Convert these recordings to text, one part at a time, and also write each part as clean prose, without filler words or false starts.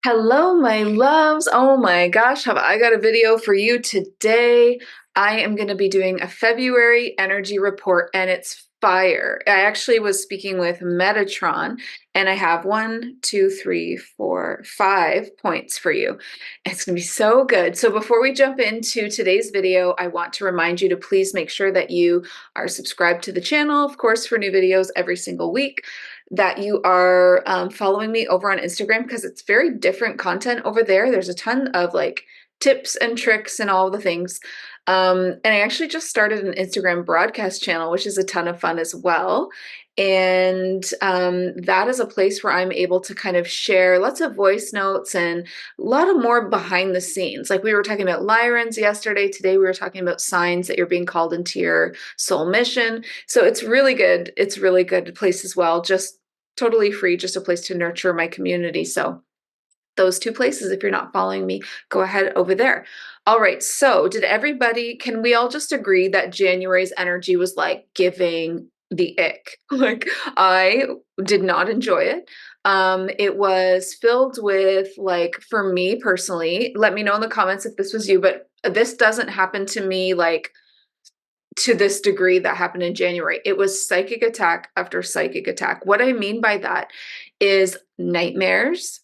Hello, my loves. Oh my gosh, have I got a video for you today. I am going to be doing a February energy report and it's fire. I actually was speaking with Metatron and I have 5 points for you. It's going to be so good. So before we jump into today's video, I want to remind you to please make sure that you are subscribed to the channel, of course, for new videos every single week, that you are following me over on Instagram because it's very different content over there. There's a ton of like tips and tricks and all the things. And I actually just started an Instagram broadcast channel, which is a ton of fun as well. And that is a place where I'm able to kind of share lots of voice notes and a lot of more behind the scenes. Like we were talking about Lyrans yesterday. Today we were talking about signs that you're being called into your soul mission. So it's really good. It's really good place as well. Just totally free, just a place to nurture my community. So those two places, if you're not following me, go ahead over there. All right, so can we all just agree that January's energy was like giving the ick? Like I did not enjoy it. It was filled with, like, for me personally, let me know in the comments if this was you, but this doesn't happen to me like to this degree that happened in January. It was psychic attack after psychic attack. What I mean by that is nightmares,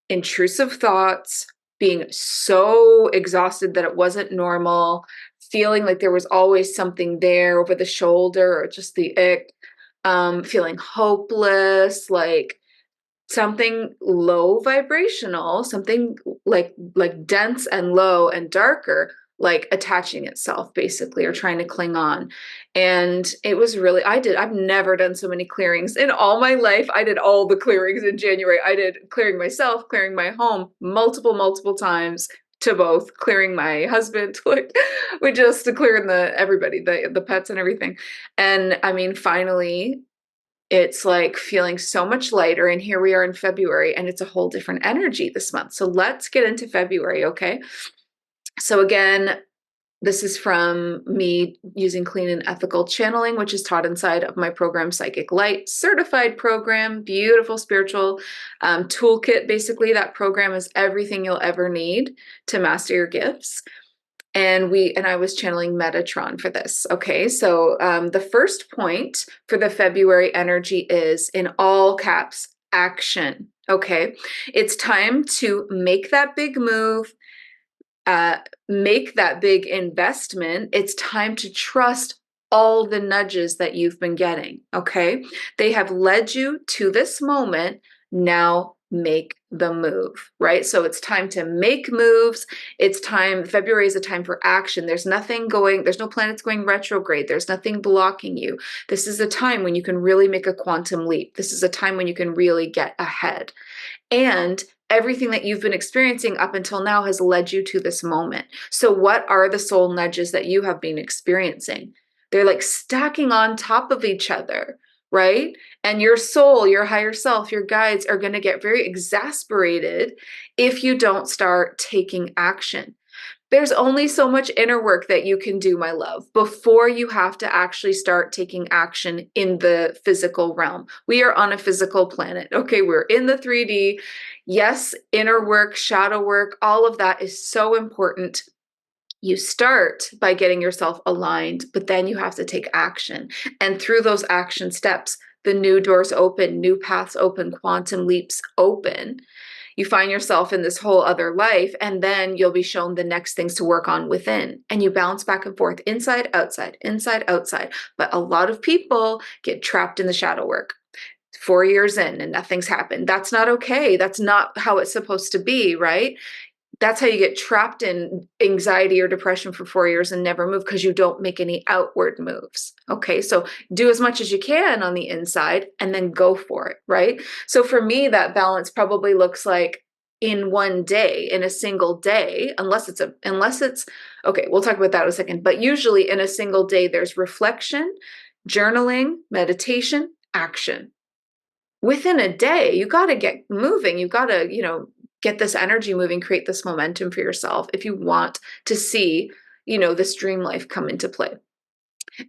intrusive thoughts, being so exhausted that it wasn't normal, feeling like there was always something there over the shoulder or just the ick, feeling hopeless, like something low vibrational, something like dense and low and darker, like attaching itself basically, or trying to cling on. And it was really, I've never done so many clearings in all my life. I did all the clearings in January. I did clearing myself, clearing my home multiple times, to both clearing my husband, like we just to clearing everybody, the pets and everything. And I mean, finally it's like feeling so much lighter. And here we are in February, and it's a whole different energy this month. So let's get into February, okay? So again, this is from me using clean and ethical channeling, which is taught inside of my program, Psychic Light, certified program, beautiful spiritual toolkit. Basically, that program is everything you'll ever need to master your gifts. And I was channeling Metatron for this. Okay, so the first point for the February energy is, in all caps, action. Okay, it's time to make that big move, make that big investment. It's time to trust all the nudges that you've been getting. Okay, they have led you to this moment. Now make the move, right? So it's time to make moves. It's time, February is a time for action. There's no planets going retrograde. There's nothing blocking you. This is a time when you can really make a quantum leap. This is a time when you can really get ahead. And everything that you've been experiencing up until now has led you to this moment. So what are the soul nudges that you have been experiencing? They're like stacking on top of each other, right? And your soul, your higher self, your guides are going to get very exasperated if you don't start taking action. There's only so much inner work that you can do, my love, before you have to actually start taking action in the physical realm. We are on a physical planet. Okay, we're in the 3D. Yes, inner work, shadow work, all of that is so important. You start by getting yourself aligned, but then you have to take action. And through those action steps, the new doors open, new paths open, quantum leaps open. You find yourself in this whole other life, and then you'll be shown the next things to work on within. And you bounce back and forth, inside, outside, inside, outside. But a lot of people get trapped in the shadow work. 4 years in and nothing's happened. That's not okay. That's not how it's supposed to be, right? That's how you get trapped in anxiety or depression for 4 years and never move, because you don't make any outward moves. Okay, so do as much as you can on the inside and then go for it, right? So for me, that balance probably looks like, in one day, in a single day, unless it's okay, we'll talk about that in a second, but usually in a single day, there's reflection, journaling, meditation, action. Within a day, you got to get moving. You got to, get this energy moving, create this momentum for yourself if you want to see, this dream life come into play.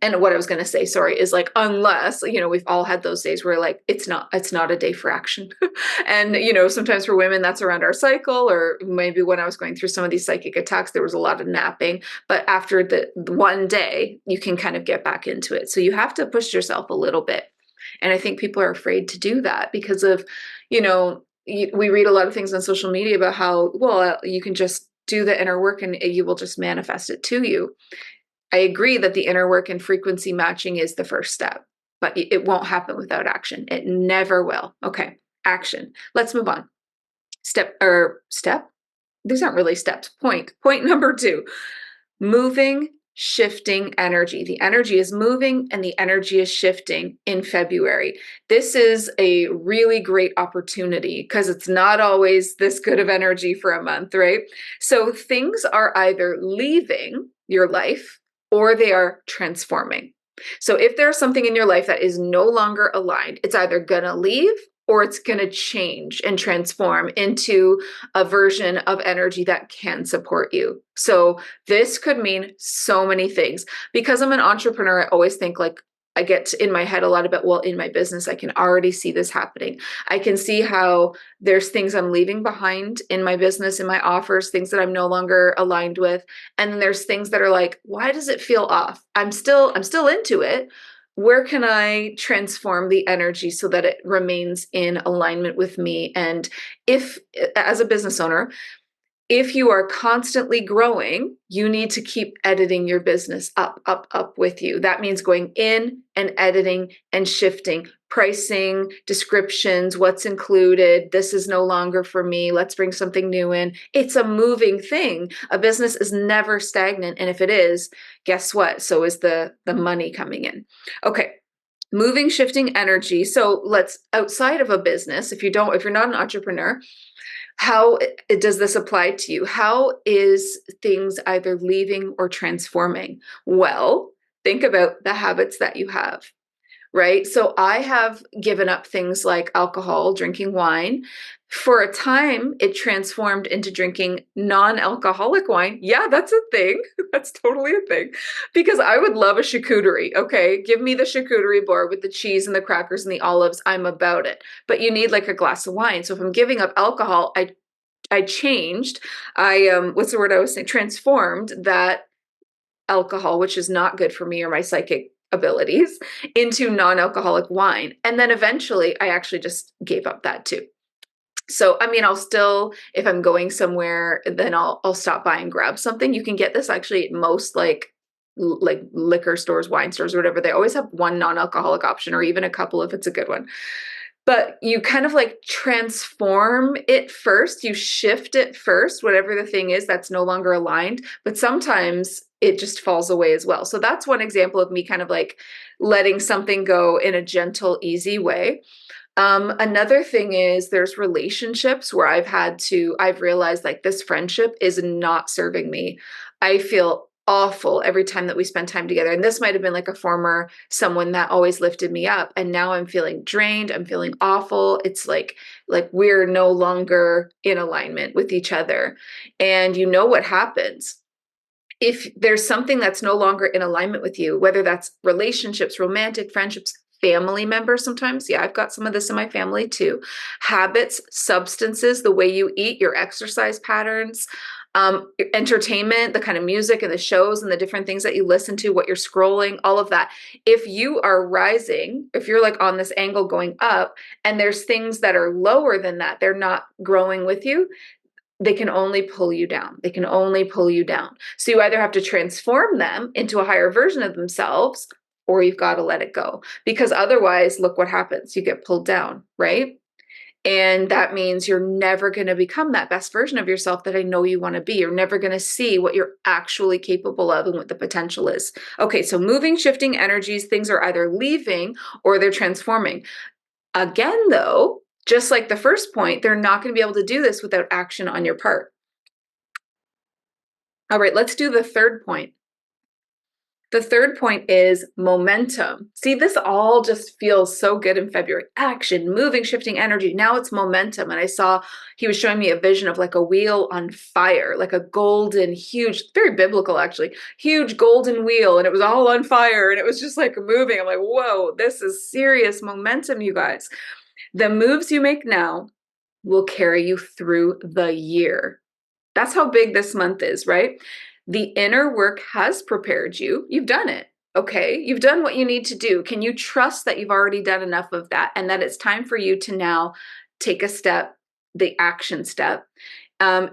And what I was going to say, sorry, is like, unless, we've all had those days where like, it's not a day for action. And, sometimes for women, that's around our cycle, or maybe when I was going through some of these psychic attacks, there was a lot of napping. But after the one day, you can kind of get back into it. So you have to push yourself a little bit. And I think people are afraid to do that because of, we read a lot of things on social media about how, well, you can just do the inner work and you will just manifest it to you. I agree that the inner work and frequency matching is the first step, but it won't happen without action. It never will. Okay, action. Let's move on. Step. These aren't really steps. Point number 2, moving, shifting energy. The energy is moving and the energy is shifting in February. This is a really great opportunity because it's not always this good of energy for a month, right? So things are either leaving your life or they are transforming. So if there's something in your life that is no longer aligned, it's either going to leave or it's going to change and transform into a version of energy that can support you. So this could mean so many things. Because I'm an entrepreneur, I always think like, I get in my head a lot about, well, in my business, I can already see this happening. I can see how there's things I'm leaving behind in my business, in my offers, things that I'm no longer aligned with. And then there's things that are like, why does it feel off? I'm still into it. Where can I transform the energy so that it remains in alignment with me? And if, as a business owner, if you are constantly growing, you need to keep editing your business up with you. That means going in and editing and shifting, pricing, descriptions, what's included. This is no longer for me. Let's bring something new in. It's a moving thing. A business is never stagnant. And if it is, guess what? So is the money coming in. Okay. Moving, shifting energy. So let's, outside of a business, if you're not an entrepreneur, how does this apply to you? How is things either leaving or transforming? Well, think about the habits that you have, right? So I have given up things like alcohol, drinking wine. For a time, it transformed into drinking non-alcoholic wine. Yeah, that's a thing. That's totally a thing. Because I would love a charcuterie, okay? Give me the charcuterie board with the cheese and the crackers and the olives. I'm about it. But you need like a glass of wine. So if I'm giving up alcohol, I changed. What's the word I was saying? Transformed that alcohol, which is not good for me or my psychic abilities, into non-alcoholic wine. And then eventually I actually just gave up that too. So, I mean, I'll still, if I'm going somewhere, then I'll stop by and grab something. You can get this actually at most like liquor stores, wine stores, or whatever. They always have one non-alcoholic option or even a couple if it's a good one. But you kind of like transform it first, you shift it first, whatever the thing is that's no longer aligned, but sometimes it just falls away as well. So that's one example of me kind of like letting something go in a gentle, easy way. Another thing is there's relationships where I've realized like this friendship is not serving me. I feel awful every time that we spend time together. And this might have been like a former someone that always lifted me up. And now I'm feeling drained. I'm feeling awful. It's like we're no longer in alignment with each other. And you know what happens? If there's something that's no longer in alignment with you, whether that's relationships, romantic friendships, family members sometimes. Yeah, I've got some of this in my family too. Habits, substances, the way you eat, your exercise patterns, entertainment, the kind of music and the shows and the different things that you listen to, what you're scrolling, all of that. If you are rising, if you're like on this angle going up and there's things that are lower than that, they're not growing with you, they can only pull you down. They can only pull you down. So you either have to transform them into a higher version of themselves, or you've got to let it go. Because otherwise, look what happens. You get pulled down, right? And that means you're never going to become that best version of yourself that I know you want to be. You're never going to see what you're actually capable of and what the potential is. Okay, so moving, shifting energies, things are either leaving or they're transforming. Again, though, just like the first point, they're not going to be able to do this without action on your part. All right, let's do the third point. The third point is momentum. See, this all just feels so good in February. Action, moving, shifting energy. Now it's momentum. And I saw he was showing me a vision of like a wheel on fire, like a golden, huge, very biblical actually, huge golden wheel. And it was all on fire and it was just like moving. I'm like, whoa, this is serious momentum, you guys. The moves you make now will carry you through the year. That's how big this month is, right? The inner work has prepared you. You've done it. Okay. You've done what you need to do. Can you trust that you've already done enough of that and that it's time for you to now take a step, the action step?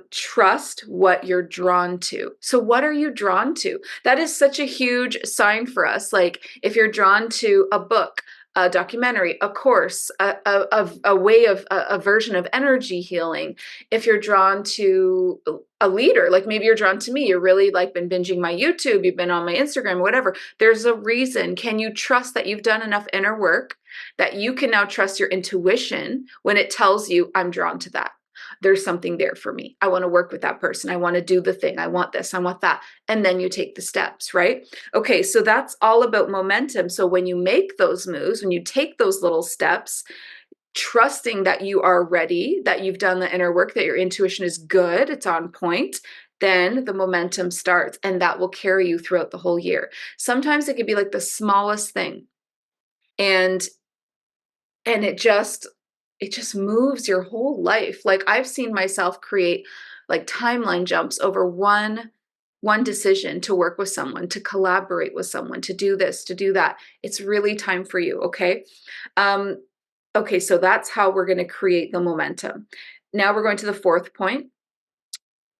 Trust what you're drawn to. So, what are you drawn to? That is such a huge sign for us. Like, if you're drawn to a book, a documentary, a course, a way of a version of energy healing. If you're drawn to a leader, like maybe you're drawn to me, you're really like been binging my YouTube, you've been on my Instagram, whatever. There's a reason. Can you trust that you've done enough inner work that you can now trust your intuition when it tells you, I'm drawn to that? There's something there for me. I want to work with that person. I want to do the thing. I want this. I want that. And then you take the steps, right? Okay, so that's all about momentum. So when you make those moves, when you take those little steps, trusting that you are ready, that you've done the inner work, that your intuition is good, it's on point, then the momentum starts and that will carry you throughout the whole year. Sometimes it could be like the smallest thing. And it just moves your whole life. Like I've seen myself create like timeline jumps over one decision to work with someone, to collaborate with someone, to do this, to do that. It's really time for you, okay? Okay, so that's how we're going to create the momentum. Now we're going to the fourth point.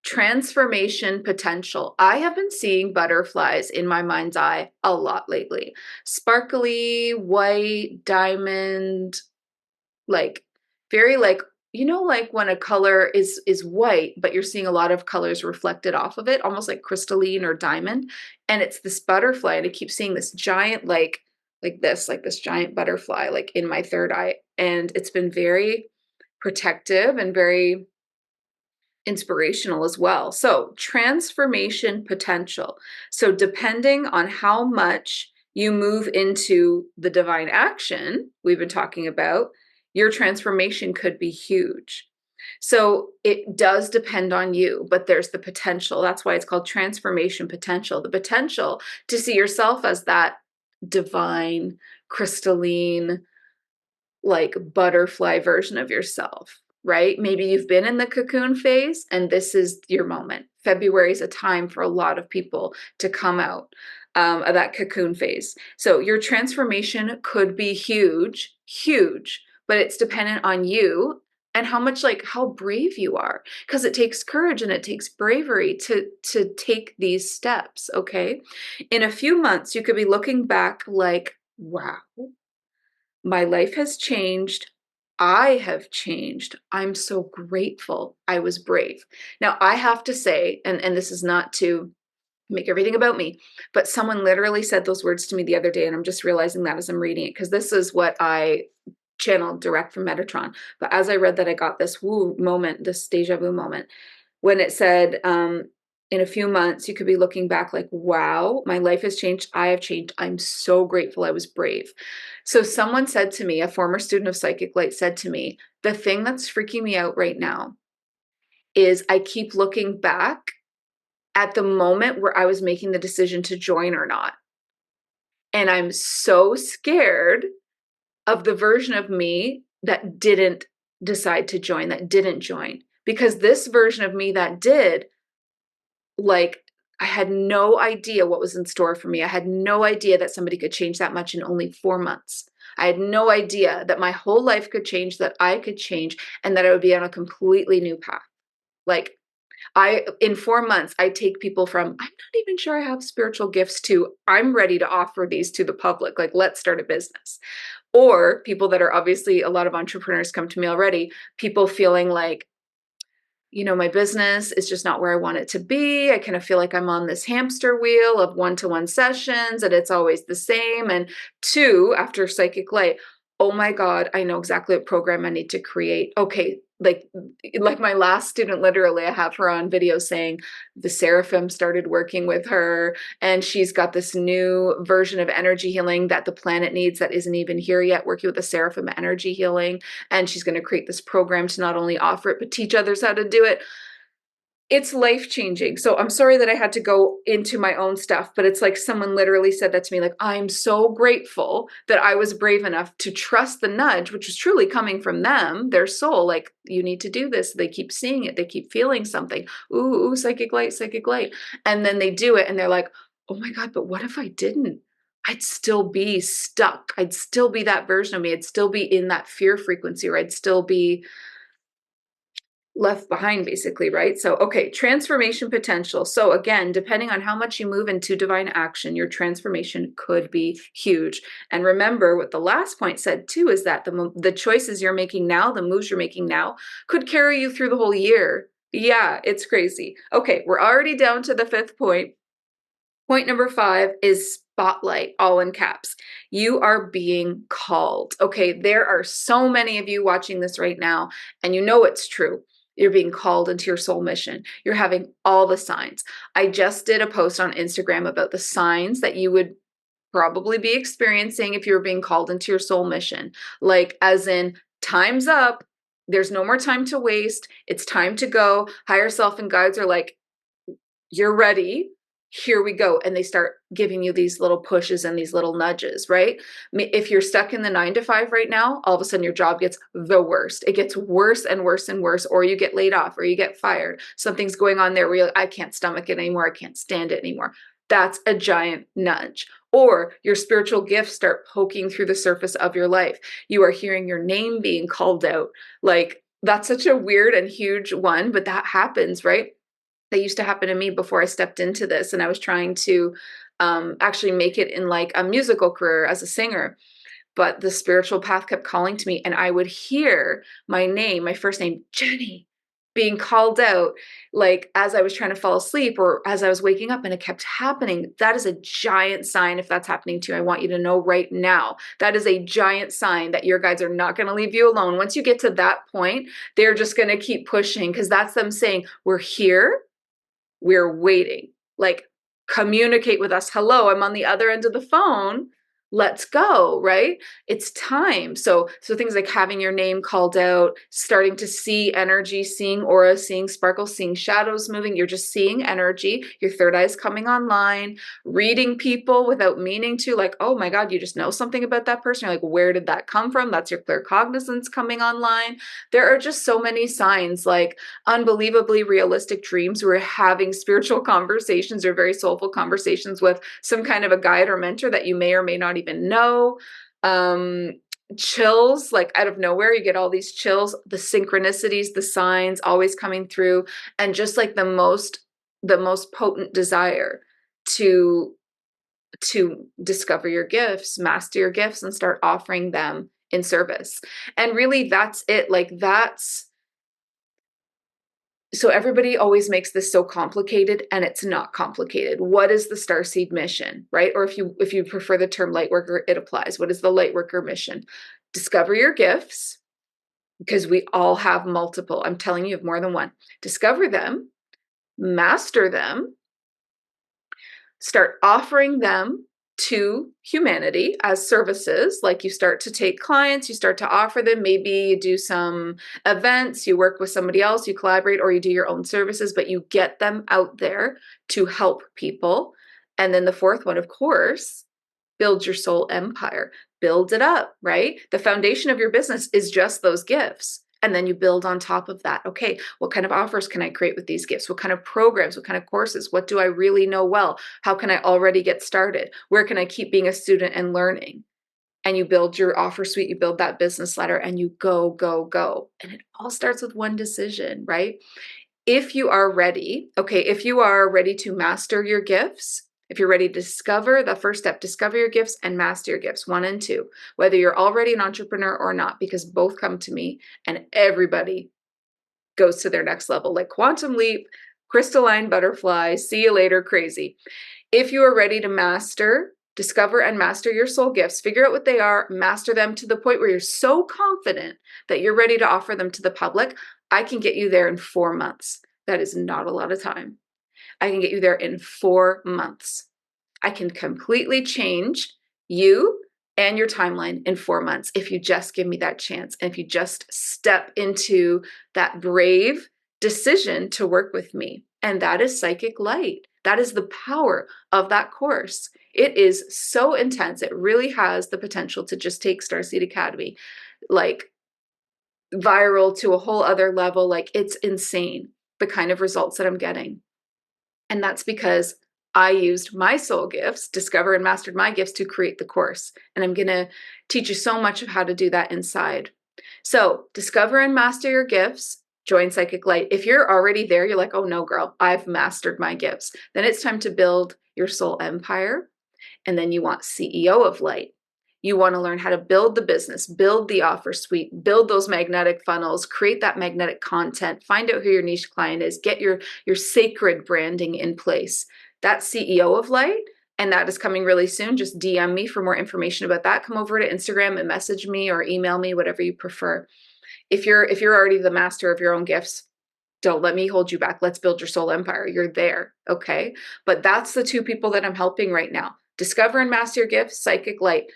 Transformation potential. I have been seeing butterflies in my mind's eye a lot lately. Sparkly, white, diamond, like very like like when a color is white but you're seeing a lot of colors reflected off of it, almost like crystalline or diamond, and it's this butterfly and I keep seeing this giant like this giant butterfly like in my third eye, and it's been very protective and very inspirational as well. So, transformation potential. So, depending on how much you move into the divine action we've been talking about, your transformation could be huge. So, it does depend on you, but there's the potential. That's why it's called transformation potential. The potential to see yourself as that divine, crystalline, like butterfly version of yourself, right? Maybe you've been in the cocoon phase and this is your moment. February is a time for a lot of people to come out of that cocoon phase. So your transformation could be huge, huge, but it's dependent on you and how much like how brave you are, because it takes courage and it takes bravery to take these steps, okay? In a few months you could be looking back like, wow, my life has changed. I have changed. I'm so grateful I was brave. Now, I have to say, and this is not to make everything about me, but someone literally said those words to me the other day, and I'm just realizing that as I'm reading it, because this is what I channeled direct from Metatron. But as I read that, I got this woo moment, this deja vu moment, when it said, in a few months, you could be looking back like, wow, my life has changed. I have changed. I'm so grateful I was brave. So someone said to me, a former student of Psychic Light said to me, the thing that's freaking me out right now is I keep looking back at the moment where I was making the decision to join or not. And I'm so scared of the version of me that didn't decide to join, that didn't join. Because this version of me that did, like, I had no idea what was in store for me. I had no idea that somebody could change that much in only 4 months. I had no idea that my whole life could change, that I could change, and that I would be on a completely new path. Like, in 4 months, I take people from, I'm not even sure I have spiritual gifts, to, I'm ready to offer these to the public. Like, let's start a business. Or people that are obviously, a lot of entrepreneurs come to me already, people feeling like, my business is just not where I want it to be. I kind of feel like I'm on this hamster wheel of one-to-one sessions and it's always the same. And 2, after Psychic Light, oh my God, I know exactly what program I need to create. Okay, like my last student, literally, I have her on video saying the seraphim started working with her, and she's got this new version of energy healing that the planet needs that isn't even here yet, working with the seraphim energy healing. And she's going to create this program to not only offer it, but teach others how to do it. It's life-changing. So I'm sorry that I had to go into my own stuff, but it's like someone literally said that to me, like, I'm so grateful that I was brave enough to trust the nudge, which was truly coming from them, their soul, like, you need to do this. They keep seeing it. They keep feeling something. Ooh, ooh, psychic light, psychic light. And then they do it and they're like, oh my God, but what if I didn't? I'd still be stuck. I'd still be that version of me. I'd still be in that fear frequency, or I'd still be left behind, basically, right? So, okay, transformation potential. So again, depending on how much you move into divine action, your transformation could be huge. And remember what the last point said too, is that the choices you're making now, the moves you're making now, could carry you through the whole year. Yeah, it's crazy. Okay, we're already down to the fifth point. Point number 5 is spotlight, all in caps. You are being called. Okay, there are so many of you watching this right now, and you know it's true. You're being called into your soul mission. You're having all the signs. I just did a post on Instagram about the signs that you would probably be experiencing if you were being called into your soul mission. Like, as in, time's up. There's no more time to waste. It's time to go. Higher self and guides are like, you're ready, here we go. And they start giving you these little pushes and these little nudges, right? If you're stuck in the 9 to 5 right now, all of a sudden your job gets the worst. It gets worse and worse and worse, or you get laid off, or you get fired. Something's going on there where you're like, I can't stomach it anymore. I can't stand it anymore. That's a giant nudge. Or your spiritual gifts start poking through the surface of your life. You are hearing your name being called out. Like, that's such a weird and huge one, but that happens, right? That used to happen to me before I stepped into this, and I was trying to actually make it in like a musical career as a singer. But the spiritual path kept calling to me, and I would hear my name, my first name, Jenny, being called out, like as I was trying to fall asleep or as I was waking up, and it kept happening. That is a giant sign. If that's happening to you, I want you to know right now, that is a giant sign that your guides are not going to leave you alone. Once you get to that point, they're just going to keep pushing, because that's them saying, we're here. We're waiting. Like, communicate with us. Hello, I'm on the other end of the phone. Let's go, right? It's time. So things like having your name called out, starting to see energy, seeing aura, seeing sparkles, seeing shadows moving. You're just seeing energy. Your third eye is coming online, reading people without meaning to, like, oh my God, you just know something about that person. You're like, where did that come from? That's your claircognizance coming online. There are just so many signs, like unbelievably realistic dreams. We're having spiritual conversations or very soulful conversations with some kind of a guide or mentor that you may or may not even know. Chills, like out of nowhere, you get all these chills, the synchronicities, the signs always coming through, and just like the most potent desire to discover your gifts, master your gifts, and start offering them in service. And really, that's it. Like, that's, so everybody always makes this so complicated, and it's not complicated. What is the starseed mission, right? Or if you prefer the term light worker, it applies. What is the light worker mission? Discover your gifts, because we all have multiple. I'm telling you, you have more than one. Discover them, master them, start offering them to humanity as services. Like, you start to take clients, you start to offer them, maybe you do some events, you work with somebody else, you collaborate, or you do your own services, but you get them out there to help people. And then the fourth one, of course, build your soul empire, build it up, right? The foundation of your business is just those gifts. And then you build on top of that. Okay, what kind of offers can I create with these gifts? What kind of programs? What kind of courses? What do I really know well? How can I already get started? Where can I keep being a student and learning? And you build your offer suite, you build that business letter, and you go, go, go. And it all starts with one decision, right? If you are ready, okay, if you are ready to master your gifts, if you're ready to discover, the first step, discover your gifts and master your gifts, 1 and 2, whether you're already an entrepreneur or not, because both come to me and everybody goes to their next level, like quantum leap, crystalline butterfly, see you later, crazy. If you are ready to master discover and master your soul gifts, figure out what they are, master them to the point where you're so confident that you're ready to offer them to the public. I can get you there in 4 months. That is not a lot of time. I can get you there in 4 months. I can completely change you and your timeline in 4 months if you just give me that chance. And if you just step into that brave decision to work with me. And that is Psychic Light. That is the power of that course. It is so intense. It really has the potential to just take Starseed Academy like viral to a whole other level. Like, it's insane, the kind of results that I'm getting. And that's because I used my soul gifts, discover and mastered my gifts to create the course. And I'm going to teach you so much of how to do that inside. So discover and master your gifts, join Psychic Light. If you're already there, you're like, oh no, girl, I've mastered my gifts. Then it's time to build your soul empire. And then you want CEO of Light. You want to learn how to build the business, build the offer suite, build those magnetic funnels, create that magnetic content, find out who your niche client is, get your sacred branding in place. That's CEO of Light, and that is coming really soon. Just DM me for more information about that. Come over to Instagram and message me or email me, whatever you prefer. If you're already the master of your own gifts, don't let me hold you back. Let's build your soul empire. You're there, okay? But that's the 2 people that I'm helping right now. Discover and master your gifts, Psychic Light.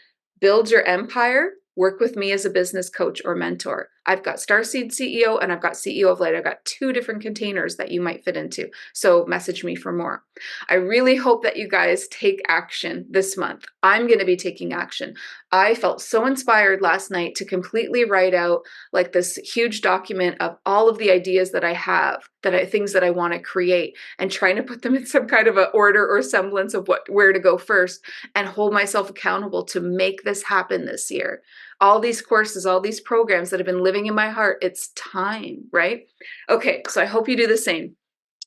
Build your empire, work with me as a business coach or mentor. I've got Starseed CEO and I've got CEO of Light. I've got 2 different containers that you might fit into. So message me for more. I really hope that you guys take action this month. I'm going to be taking action. I felt so inspired last night to completely write out like this huge document of all of the ideas that I have, things that I want to create, and trying to put them in some kind of a order or semblance of where to go first, and hold myself accountable to make this happen this year. All these courses, all these programs that have been living in my heart, it's time, right? Okay, so I hope you do the same.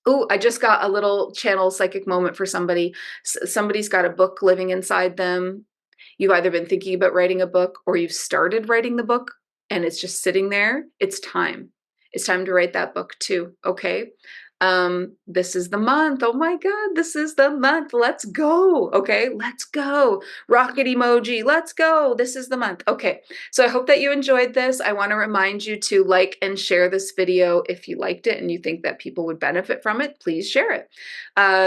Oh, I just got a little channel psychic moment for somebody. Somebody's got a book living inside them. You've either been thinking about writing a book or you've started writing the book and it's just sitting there. It's time. It's time to write that book too, okay? This is the month. Oh my God, this is the month. Let's go. Okay, let's go. Rocket emoji. Let's go. This is the month. Okay, so I hope that you enjoyed this. I want to remind you to like and share this video if you liked it and you think that people would benefit from it. Please share it.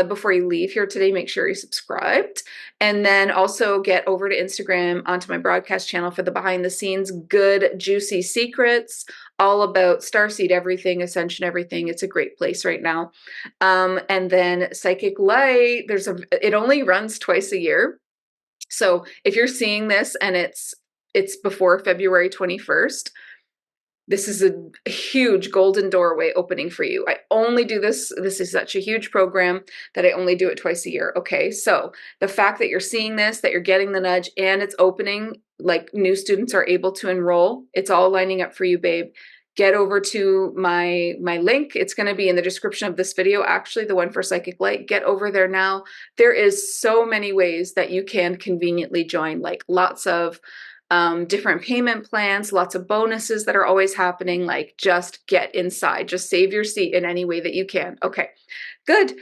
Before you leave here today, make sure you're subscribed. And then also get over to Instagram onto my broadcast channel for the behind the scenes good, juicy secrets, all about Starseed everything, Ascension everything. It's a great place right now. And then Psychic Light, it only runs twice a year. So if you're seeing this and it's before February 21st, this is a huge golden doorway opening for you. I only do this. This is such a huge program that I only do it twice a year. Okay, so the fact that you're seeing this, that you're getting the nudge, and it's opening, like new students are able to enroll, it's all lining up for you, babe. Get over to my link. It's going to be in the description of this video, actually, the one for Psychic Light. Get over there now. There is so many ways that you can conveniently join, like lots of different payment plans, lots of bonuses that are always happening. Like, just get inside, just save your seat in any way that you can. Okay, good.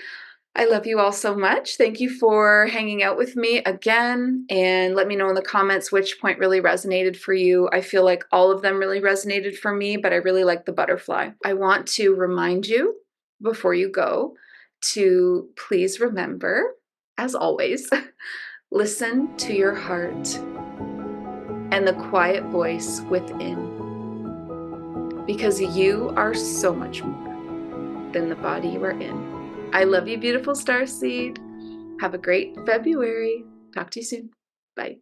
I love you all so much. Thank you for hanging out with me again, and let me know in the comments which point really resonated for you. I feel like all of them really resonated for me, but I really like the butterfly. I want to remind you before you go to please remember, as always, listen to your heart and the quiet voice within, because you are so much more than the body you are in. I love you, beautiful starseed. Have a great February. Talk to you soon. Bye.